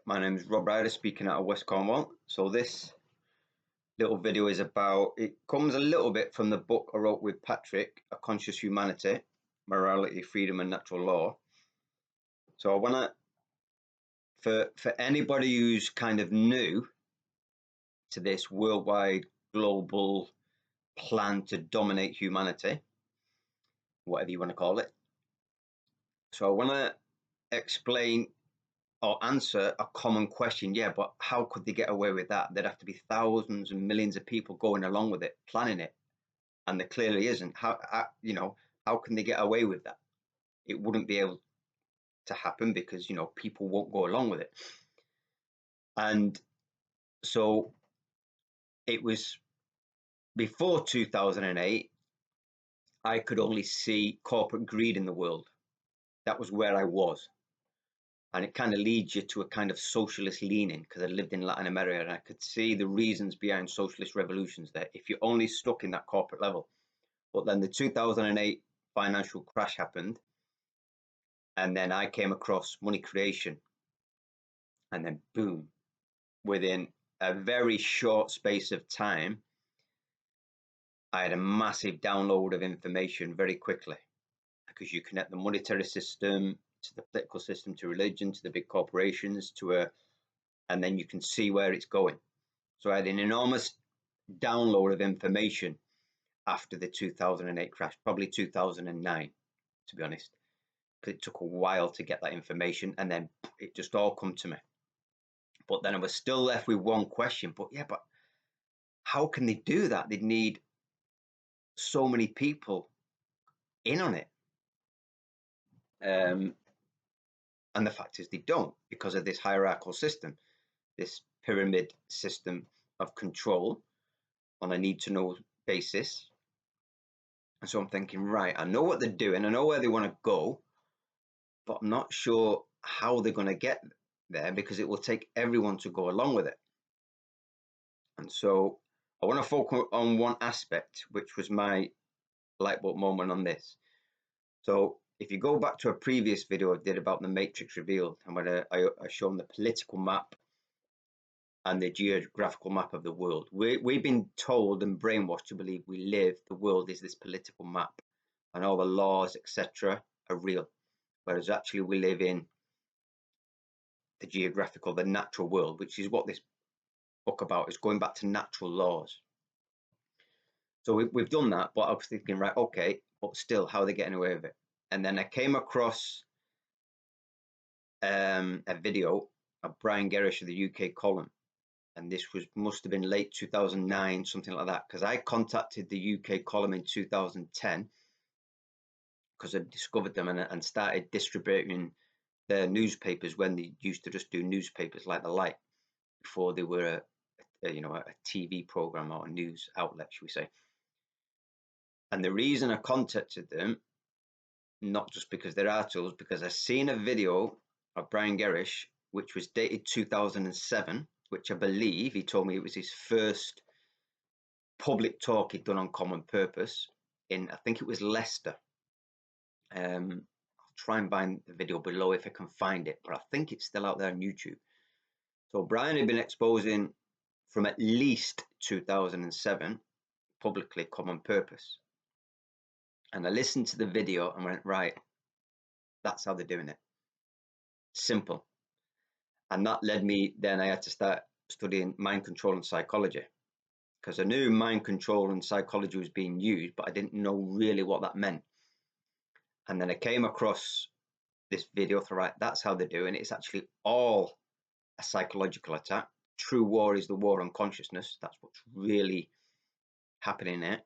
My name is Rob Ryder, speaking out of West Cornwall. So this little video is about, it comes a little bit from the book I wrote with Patrick, A Conscious Humanity, Morality, Freedom and Natural Law. So I want to, for anybody who's kind of new to this worldwide global plan to dominate humanity, whatever you want to call it. So I want to explain or answer a common question. Yeah, but how could they get away with that? There'd have to be thousands and millions of people going along with it, planning it, and there clearly isn't. How can they get away with that? It wouldn't be able to happen because people won't go along with it. And so it was before 2008. I could only see corporate greed in the world. That was where I was. And it kind of leads you to a kind of socialist leaning, because I lived in Latin America and I could see the reasons behind socialist revolutions there if you're only stuck in that corporate level. But then the 2008 financial crash happened, and then I came across money creation, and then boom, within a very short space of time, I had a massive download of information very quickly, because you connect the monetary system to the political system, to religion, to the big corporations, and then you can see where it's going. So I had an enormous download of information after the 2008 crash, probably 2009, to be honest, because it took a while to get that information, and then it just all come to me. But then I was still left with one question, but how can they do that? They'd need so many people in on it. And the fact is they don't, because of this hierarchical system, this pyramid system of control on a need-to-know basis. And so I'm thinking, right, I know what they're doing, I know where they want to go, but I'm not sure how they're going to get there, because it will take everyone to go along with it. And so I want to focus on one aspect, which was my light bulb moment on this. So if you go back to a previous video I did about the Matrix Revealed, and when I show them the political map and the geographical map of the world, we've been told and brainwashed to believe the world is this political map, and all the laws, etc., are real, whereas actually we live in the geographical, the natural world, which is what this book about, is going back to natural laws. So we've done that, but I was thinking, right, okay, but still, how are they getting away with it? And then I came across a video of Brian Gerrish of the UK column, and this must have been late 2009, something like that, because I contacted the UK column in 2010 because I discovered them and started distributing their newspapers when they used to just do newspapers like The Light, before they were a TV program or a news outlet, should we say. And the reason I contacted them, not just because they're articles, because I seen a video of Brian Gerrish, which was dated 2007, which I believe he told me it was his first public talk he'd done on common purpose in, I think it was Leicester. I'll try and find the video below if I can find it, but I think it's still out there on YouTube. So Brian had been exposing from at least 2007 publicly common purpose. And I listened to the video and went, right, that's how they're doing it. Simple. And that led me, then I had to start studying mind control and psychology, because I knew mind control and psychology was being used, but I didn't know really what that meant. And then I came across this video, thought, right, that's how they're doing it. It's actually all a psychological attack. True war is the war on consciousness. That's what's really happening there.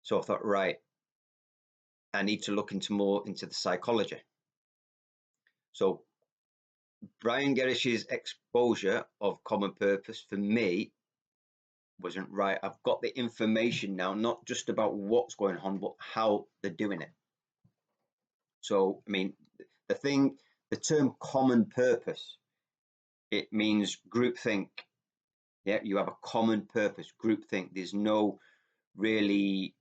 So I thought, right, I need to look more into the psychology. So Brian Gerrish's exposure of common purpose for me wasn't right. I've got the information now, not just about what's going on, but how they're doing it. So, I mean, the term common purpose, it means groupthink. Yeah, you have a common purpose, groupthink. There's no really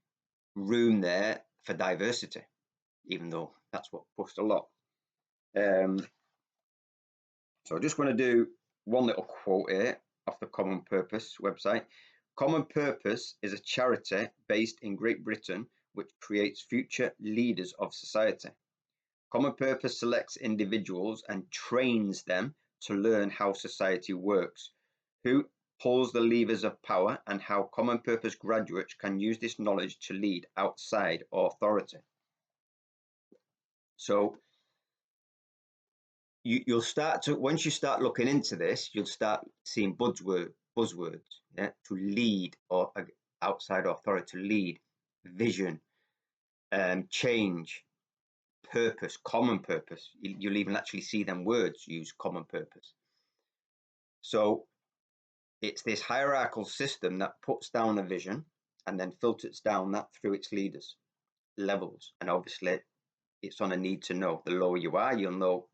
room there for diversity, even though that's what pushed a lot. So I just want to do one little quote here off the Common Purpose website. Common Purpose is a charity based in Great Britain which creates future leaders of society. Common Purpose selects individuals and trains them to learn how society works, who pulls the levers of power, and how Common Purpose graduates can use this knowledge to lead outside authority. So you'll start to, once you start looking into this, you'll start seeing buzzwords, yeah, to lead or outside authority, to lead, vision, change, purpose, common purpose. You'll even actually see them words use common purpose. So it's this hierarchical system that puts down a vision and then filters down that through its leaders, levels. And obviously it's on a need to know. The lower you are, you'll know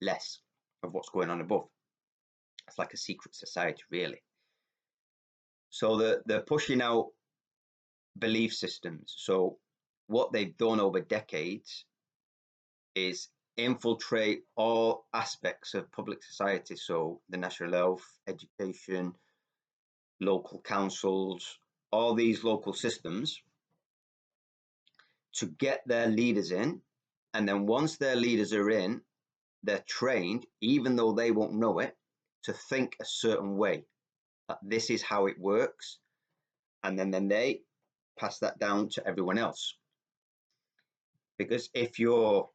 less of what's going on above. It's like a secret society, really. So they're pushing out belief systems. So what they've done over decades is infiltrate all aspects of public society. So the national health, education, local councils, all these local systems, to get their leaders in. And then once their leaders are in, they're trained, even though they won't know it, to think a certain way. This is how it works. And then they pass that down to everyone else. Because if you're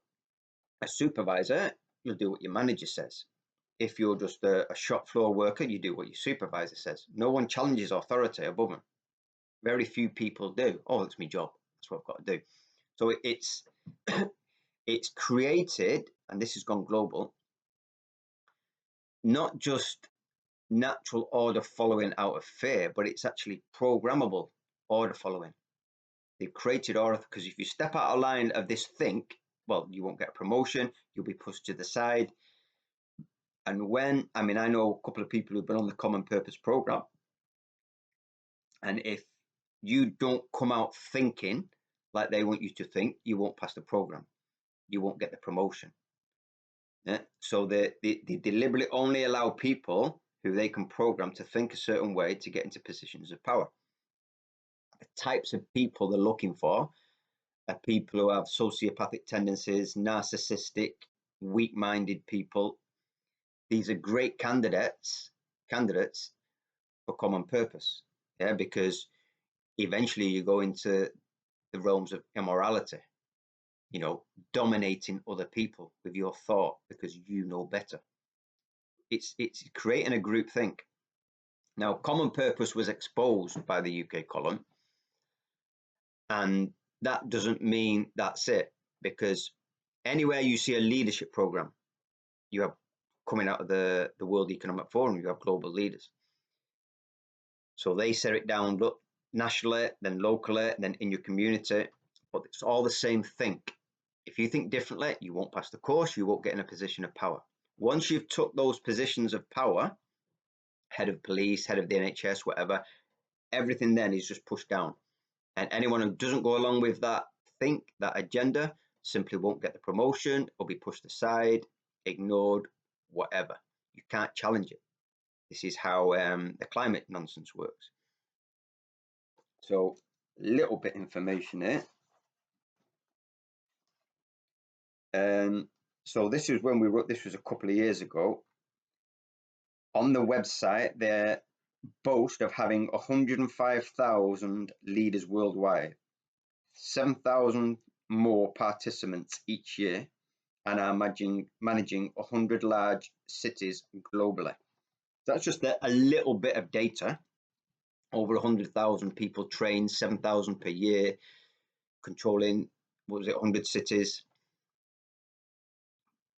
a supervisor, you'll do what your manager says. If you're just a shop floor worker, you do what your supervisor says. No one challenges authority above them. Very few people do. Oh, it's my job. That's what I've got to do. So it's it's created, and this has gone global, not just natural order following out of fear, but it's actually programmable order following. They've created order because if you step out of line of this think, well, you won't get a promotion, you'll be pushed to the side. And when, I mean, I know a couple of people who've been on the Common Purpose program, and if you don't come out thinking like they want you to think, you won't pass the program. You won't get the promotion. Yeah? So they deliberately only allow people who they can program to think a certain way to get into positions of power. The types of people they're looking for are people who have sociopathic tendencies, narcissistic, weak-minded people. These are great candidates for Common Purpose, yeah, because eventually you go into the realms of immorality, you know, dominating other people with your thought because you know better. It's creating a group think. Now, Common Purpose was exposed by the UK column, and that doesn't mean that's it, because anywhere you see a leadership program, you have coming out of the World Economic Forum, you have global leaders. So they set it down, look, nationally, then locally, then in your community, but it's all the same think. If you think differently, you won't pass the course, you won't get in a position of power. Once you've took those positions of power, head of police, head of the NHS, whatever, everything then is just pushed down. And anyone who doesn't go along with that think, that agenda, simply won't get the promotion or be pushed aside, ignored, whatever. You can't challenge it. This is how the climate nonsense works. So, little bit information here. So this is when we wrote, this was a couple of years ago. On the website, they boast of having 105,000 leaders worldwide, 7,000 more participants each year, and are managing 100 large cities globally. That's just a little bit of data. Over 100,000 people trained, 7,000 per year, controlling, what was it, 100 cities.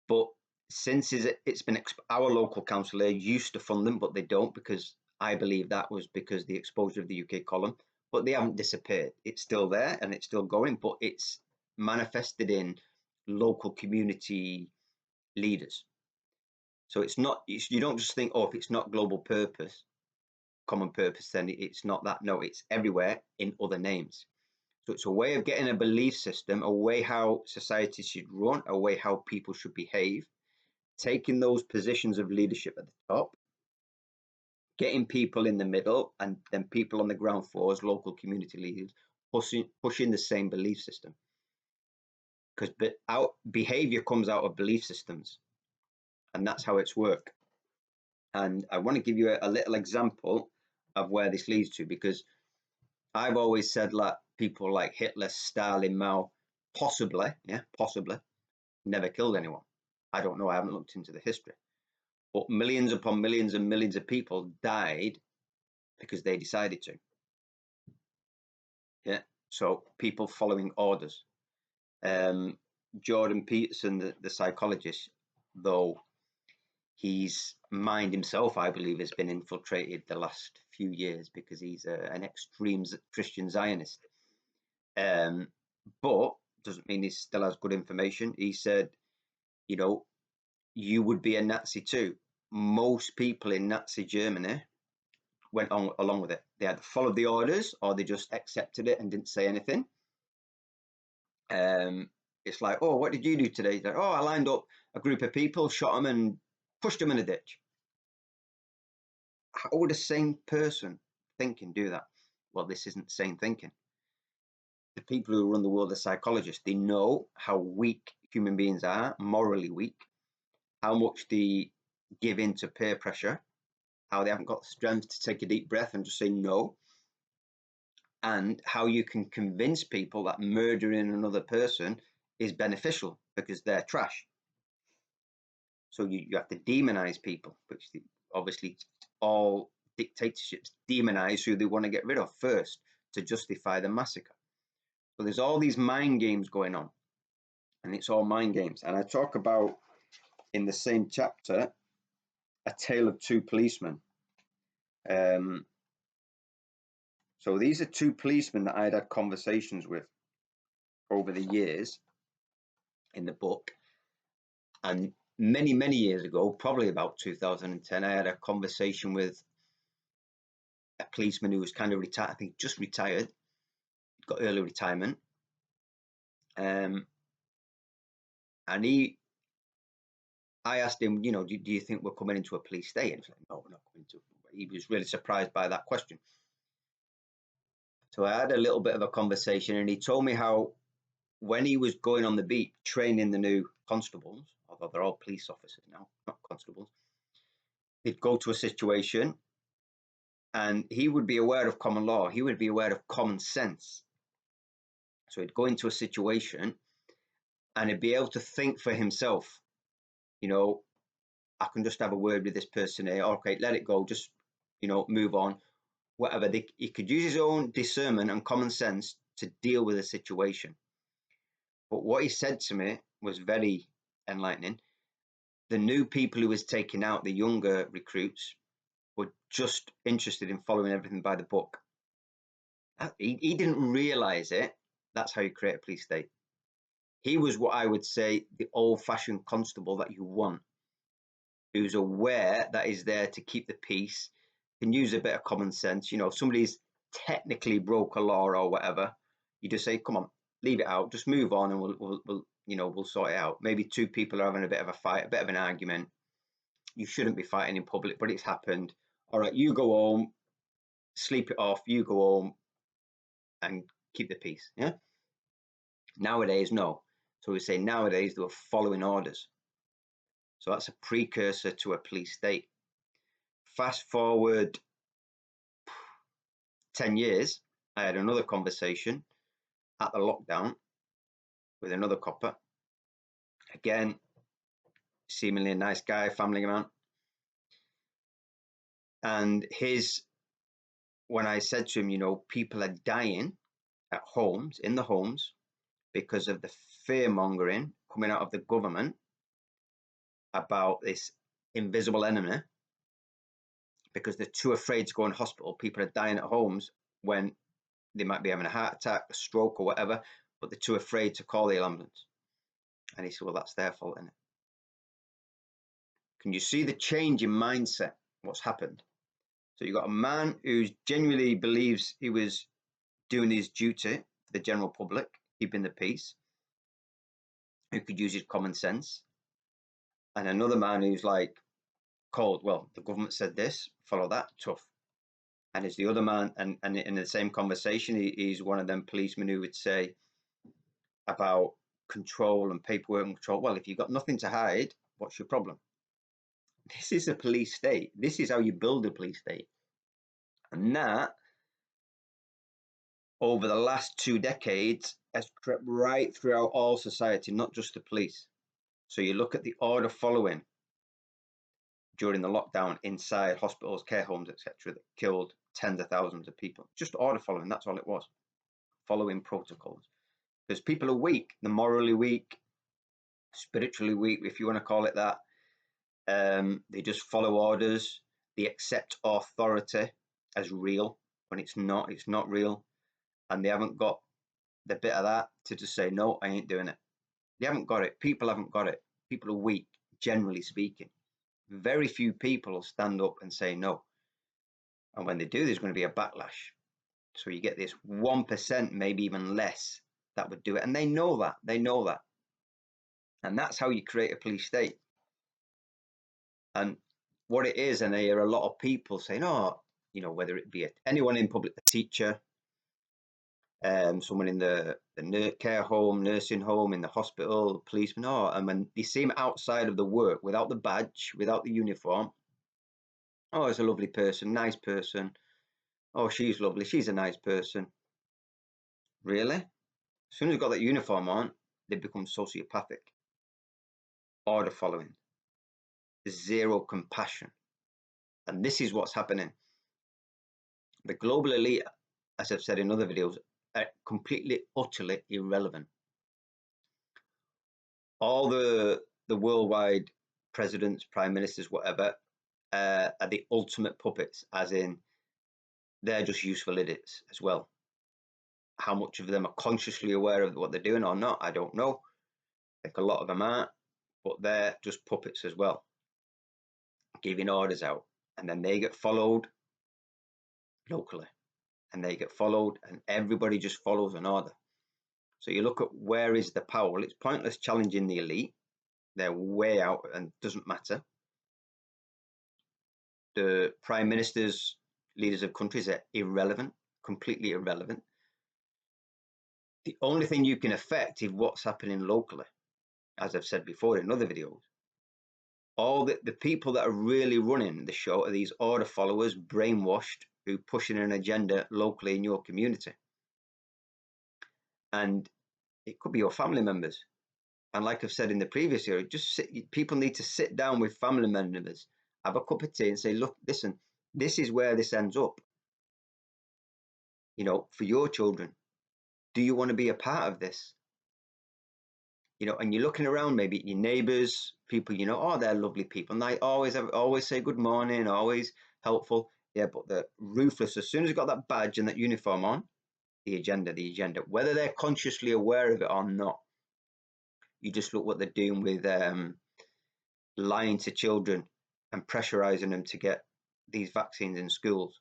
But since it's been, our local council here used to fund them, but they don't, because I believe that was because the exposure of the UK column, but they haven't disappeared. It's still there and it's still going, but it's manifested in local community leaders. So it's not, you don't just think, oh, if it's not global purpose, common purpose, then it's not that. No, it's everywhere in other names. So it's a way of getting a belief system, a way how society should run, a way how people should behave, taking those positions of leadership at the top, getting people in the middle, and then people on the ground floors, local community leaders, pushing the same belief system. Because behavior comes out of belief systems, and that's how it's work. And I want to give you a little example of where this leads to, because I've always said that people like Hitler, Stalin, Mao, possibly never killed anyone. I don't know, I haven't looked into the history. But millions upon millions and millions of people died because they decided to. Yeah, so people following orders. Jordan Peterson, the psychologist, though his mind himself, I believe, has been infiltrated the last few years because he's an extreme Christian Zionist. But doesn't mean he still has good information. He said, you know, you would be a Nazi too. Most people in Nazi Germany went on along with it. They either followed the orders or they just accepted it and didn't say anything. It's like, oh, what did you do today? Like, oh, I lined up a group of people, shot them and pushed them in a ditch. How would a sane person thinking do that? Well, this isn't sane thinking. The people who run the world are psychologists. They know how weak human beings are, morally weak, how much they give in to peer pressure, how they haven't got the strength to take a deep breath and just say no, and how you can convince people that murdering another person is beneficial because they're trash. So you have to demonize people, which obviously all dictatorships demonize who they want to get rid of first to justify the massacre. So there's all these mind games going on, and it's all mind games. And I talk about in the same chapter a tale of two policemen. So these are two policemen that I'd had conversations with over the years in the book. And many, many years ago, probably about 2010, I had a conversation with a policeman who was kind of retired, I think just retired, got early retirement. And I asked him, you know, do you think we're coming into a police state? And he's like, no, we're not coming to. He was really surprised by that question. So I had a little bit of a conversation, and he told me how when he was going on the beat training the new constables, although they're all police officers now, not constables, he'd go to a situation and he would be aware of common law. He would be aware of common sense. So he'd go into a situation and he'd be able to think for himself, you know, I can just have a word with this person here. Okay, let it go. Just, you know, move on. Whatever. He could use his own discernment and common sense to deal with a situation. But what he said to me was very enlightening. The new people who was taking out, the younger recruits, were just interested in following everything by the book. He didn't realize it. That's how you create a police state. He was what I would say the old-fashioned constable that you want, who's aware that is there to keep the peace, can use a bit of common sense. You know, if somebody's technically broke a law or whatever, you just say, come on, leave it out, just move on, and we'll sort it out. Maybe two people are having a bit of a fight, a bit of an argument. You shouldn't be fighting in public, but it's happened. All right, you go home, sleep it off, you go home and keep the peace. Yeah. Nowadays, no. So we say nowadays they were following orders. So that's a precursor to a police state. Fast forward 10 years, I had another conversation at the lockdown with another copper. Again, seemingly a nice guy, family man. And when I said to him, you know, people are dying at homes, in the homes, because of the fear mongering coming out of the government about this invisible enemy, because they're too afraid to go in hospital. People are dying at homes when they might be having a heart attack, a stroke, or whatever, but they're too afraid to call the ambulance. And he said, well, that's their fault, isn't it? Can you see the change in mindset? What's happened? So you've got a man who genuinely believes he was doing his duty for the general public, keeping the peace, who could use his common sense. and another man who's like cold. Well, the government said this, follow that, tough. And it's the other man, and in the same conversation, he's one of them policemen who would say about control and paperwork and control. Well, if you've got nothing to hide, what's your problem? This is a police state. This is how you build a police state. And that, over the last 2 decades, has crept right throughout all society, not just the police. So you look at the order following during the lockdown inside hospitals, care homes, etc., that killed tens of thousands of people. Just order following, that's all it was. Following protocols. Because people are weak, they're morally weak, spiritually weak, if you want to call it that. They just follow orders. They accept authority as real when it's not real. And they haven't got the bit of that to just say, no, I ain't doing it. They haven't got it. People haven't got it. People are weak, generally speaking. Very few people will stand up and say no. And when they do, there's going to be a backlash. So you get this 1%, maybe even less, that would do it. And they know that. They know that. And that's how you create a police state. And what it is, and I hear a lot of people saying, oh, whether it be anyone in public, a teacher, someone in the care home, nursing home, in the hospital, policeman, and when they see him outside of the work, without the badge, without the uniform, oh, it's a lovely person, nice person. Oh, she's lovely, she's a nice person. Really? As soon as they've got that uniform on, they become sociopathic. Order following. Zero compassion. And this is what's happening. The global elite, as I've said in other videos, are completely, utterly irrelevant. All the worldwide presidents, prime ministers, whatever, are the ultimate puppets, as in they're just useful idiots as well. How much of them are consciously aware of what they're doing or not, I don't know. I think a lot of them aren't, but they're just puppets as well, giving orders out, and then they get followed locally, and they get followed, and everybody just follows an order. So you look at where is the power. Well, it's pointless challenging the elite. They're way out and doesn't matter. The prime ministers, leaders of countries are irrelevant, completely irrelevant. The only thing you can affect is what's happening locally, as I've said before in other videos. All the people that are really running the show are these order followers, brainwashed, who pushing an agenda locally in your community. And it could be your family members. And like I've said in the previous year, people need to sit down with family members, have a cup of tea and say, look, listen, this is where this ends up. For your children, do you want to be a part of this? And you're looking around, maybe your neighbors, people, oh, they're lovely people. And they always say good morning, always helpful. Yeah, but they're ruthless. As soon as they've got that badge and that uniform on, the agenda, whether they're consciously aware of it or not. You just look what they're doing with lying to children and pressurizing them to get these vaccines in schools.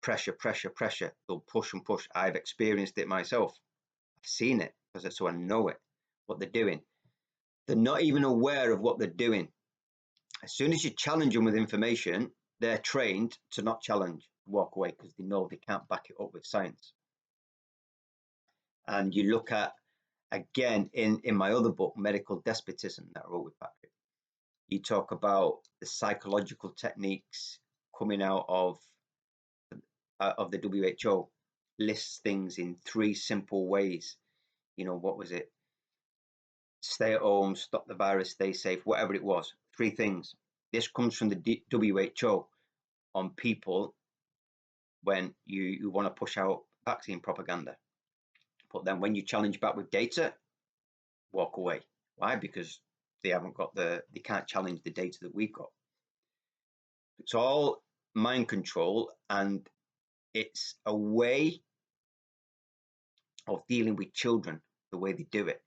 Pressure. They'll push and push. I've experienced it myself. I've seen it, so I know it, what they're doing. They're not even aware of what they're doing. As soon as you challenge them with information, they're trained to not challenge, walk away, because they know they can't back it up with science. And you look at, again, in my other book, Medical Despotism, that I wrote with Patrick, you talk about the psychological techniques coming out of the WHO, lists things in 3 simple ways. What was it? Stay at home, stop the virus, stay safe, whatever it was. 3 things. This comes from the WHO on people when you want to push out vaccine propaganda. But then when you challenge back with data, walk away. Why? Because they can't challenge the data that we've got. It's all mind control, and it's a way of dealing with children, the way they do it.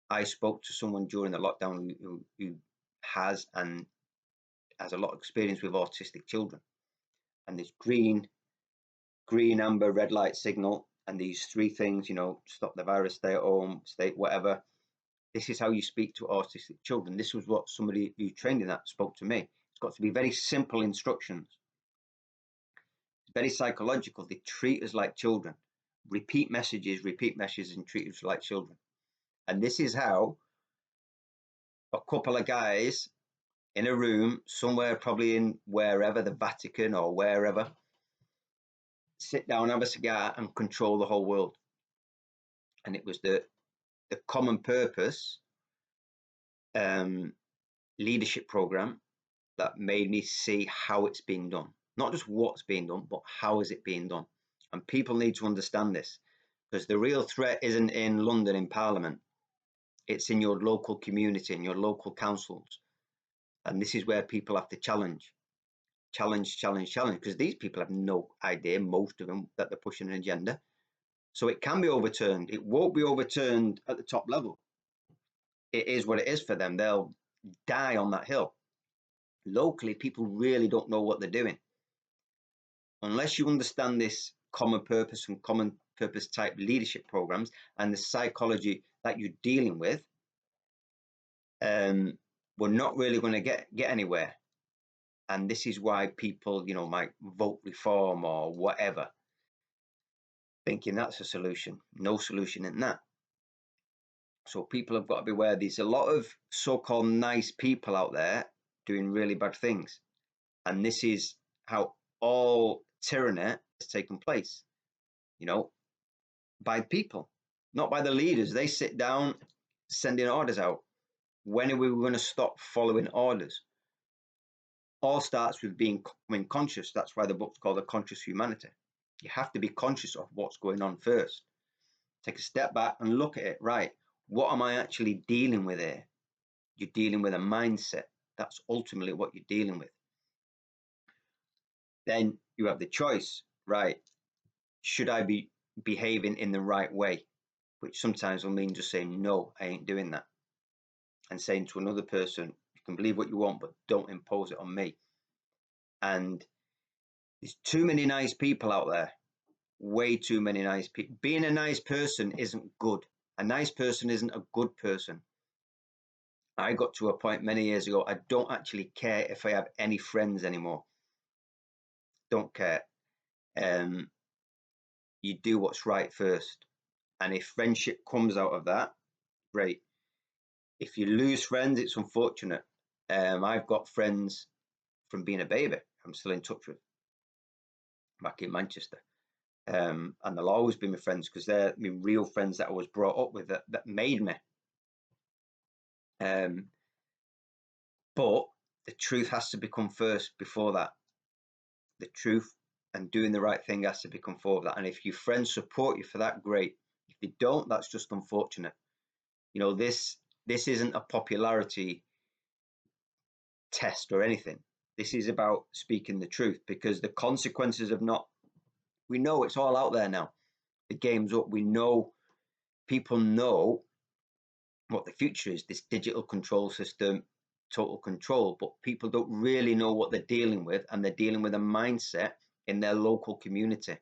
I spoke to someone during the lockdown who has a lot of experience with autistic children, and this green, amber, red light signal, and these 3 things, stop the virus, stay at home, stay whatever. This is how you speak to autistic children. This was what somebody who trained in that spoke to me. It's got to be very simple instructions. It's very psychological. They treat us like children. Repeat messages, and treat us like children. And this is how a couple of guys in a room somewhere, probably in wherever, the Vatican or wherever, sit down, have a cigar, and control the whole world. And it was the common purpose leadership program that made me see how it's being done. Not just what's being done, but how is it being done. And people need to understand this, because the real threat isn't in London in Parliament. It's in your local community, in your local councils. And this is where people have to challenge, because these people have no idea, most of them, that they're pushing an agenda. So it can be overturned. It won't be overturned at the top level. It is what it is for them. They'll die on that hill. Locally, people really don't know what they're doing. Unless you understand this common purpose and common purpose type leadership programs and the psychology that you're dealing with, we're not really going to get anywhere. And this is why people, might vote reform or whatever, thinking that's a solution. No solution in that. So people have got to be aware there's a lot of so-called nice people out there doing really bad things. And this is how all tyranny has taken place, by people, not by the leaders. They sit down sending orders out. When are we going to stop following orders? All starts with becoming conscious. That's why the book's called A Conscious Humanity. You have to be conscious of what's going on first. Take a step back and look at it. Right, what am I actually dealing with here? You're dealing with a mindset. That's ultimately what you're dealing with. Then you have the choice, right? Should I be behaving in the right way? Which sometimes will mean just saying, no, I ain't doing that. And saying to another person, you can believe what you want, but don't impose it on me. And there's too many nice people out there. Way too many nice people. Being a nice person isn't good. A nice person isn't a good person. I got to a point many years ago, I don't actually care if I have any friends anymore. Don't care. You do what's right first. And if friendship comes out of that, great. If you lose friends, it's unfortunate. I've got friends from being a baby I'm still in touch with back in Manchester. And they'll always be my friends because they're my real friends that I was brought up with that made me. But the truth has to become first before that. The truth and doing the right thing has to become before that. And if your friends support you for that, great. If they don't, that's just unfortunate. This isn't a popularity test or anything. This is about speaking the truth, because the consequences of not, we know it's all out there now. The game's up. We know, people know what the future is, this digital control system, total control, but people don't really know what they're dealing with, and they're dealing with a mindset in their local community.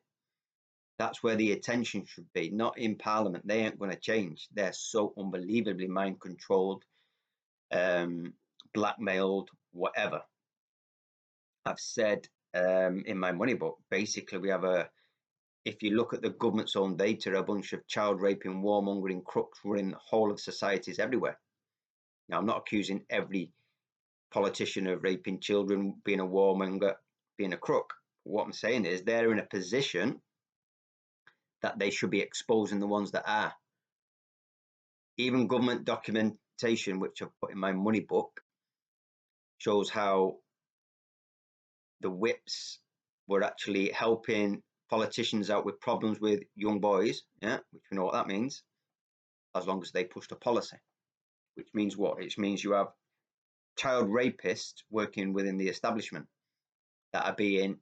That's where the attention should be, not in Parliament. They ain't going to change. They're so unbelievably mind controlled, blackmailed, whatever. I've said in my money book, basically we have if you look at the government's own data, a bunch of child raping, warmongering crooks running the whole of societies everywhere. Now, I'm not accusing every politician of raping children, being a warmonger, being a crook. What I'm saying is they're in a position that they should be exposing the ones that are. Even government documentation, which I've put in my money book, shows how the whips were actually helping politicians out with problems with young boys, which we know what that means, as long as they pushed a policy. Which means what? It means you have child rapists working within the establishment that are being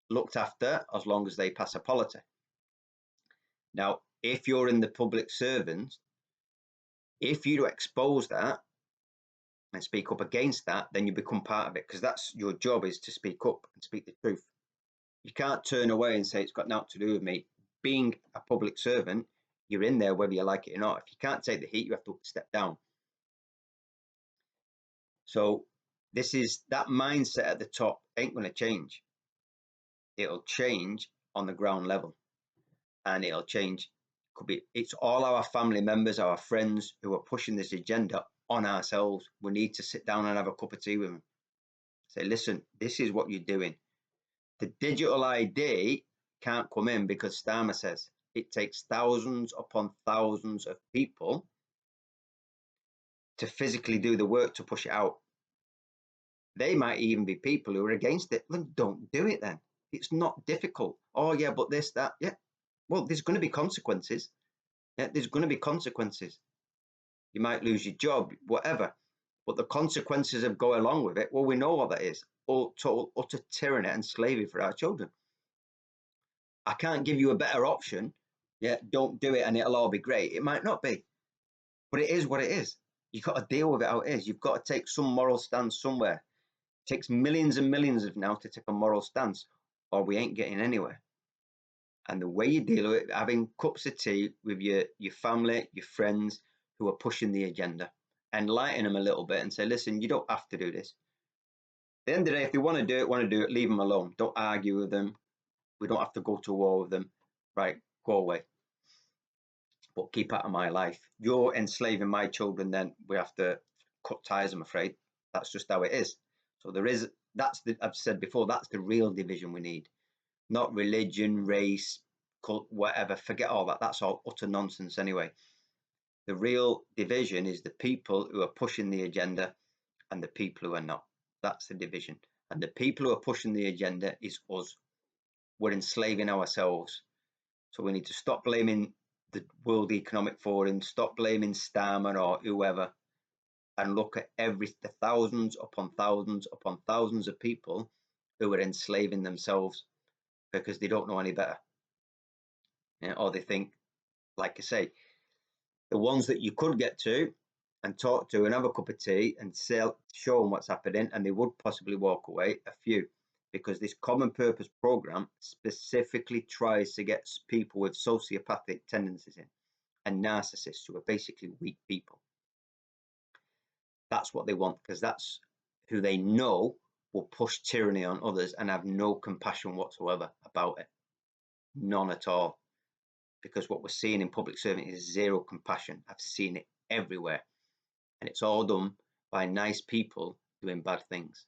looked after as long as they pass a policy. Now, if you're in the public servant, if you expose that and speak up against that, then you become part of it, because that's your job, is to speak up and speak the truth. You can't turn away and say it's got nothing to do with me. Being a public servant, You're in there whether you like it or not. If you can't take the heat, you have to step down. So that mindset at the top ain't going to change. It'll change on the ground level, and it'll change. It's all our family members, our friends who are pushing this agenda on ourselves. We need to sit down and have a cup of tea with them. Say, listen, this is what you're doing. The digital ID can't come in because Starmer says it takes thousands upon thousands of people to physically do the work to push it out. They might even be people who are against it. Then don't do it then. It's not difficult. Oh yeah, but this, that, yeah. Well, there's going to be consequences. Yeah, there's going to be consequences. You might lose your job, whatever. But the consequences of going along with it, well, we know what that is. Total, utter tyranny and slavery for our children. I can't give you a better option. Yeah, don't do it and it'll all be great. It might not be, but it is what it is. You've got to deal with it how it is. You've got to take some moral stance somewhere. It takes millions and millions of now to take a moral stance, or we ain't getting anywhere. And the way you deal with it, having cups of tea with your family, your friends who are pushing the agenda, enlighten them a little bit and say, listen, you don't have to do this. At the end of the day, if they want to do it, leave them alone. Don't argue with them. We don't have to go to war with them. Right, go away. But keep out of my life. You're enslaving my children, then we have to cut ties, I'm afraid. That's just how it is. So I've said before, that's the real division we need. Not religion, race, cult, whatever. Forget all that. That's all utter nonsense anyway. The real division is the people who are pushing the agenda and the people who are not. That's the division. And the people who are pushing the agenda is us. We're enslaving ourselves. So we need to stop blaming the World Economic Forum, stop blaming Starmer or whoever, and look at the thousands upon thousands upon thousands of people who are enslaving themselves because they don't know any better. Yeah, or they think, like I say, the ones that you could get to and talk to and have a cup of tea and show them what's happening, and they would possibly walk away, a few, because this common purpose program specifically tries to get people with sociopathic tendencies in and narcissists who are basically weak people. That's what they want, because that's who they know will push tyranny on others and have no compassion whatsoever about it. None at all. Because what we're seeing in public service is zero compassion. I've seen it everywhere. And it's all done by nice people doing bad things.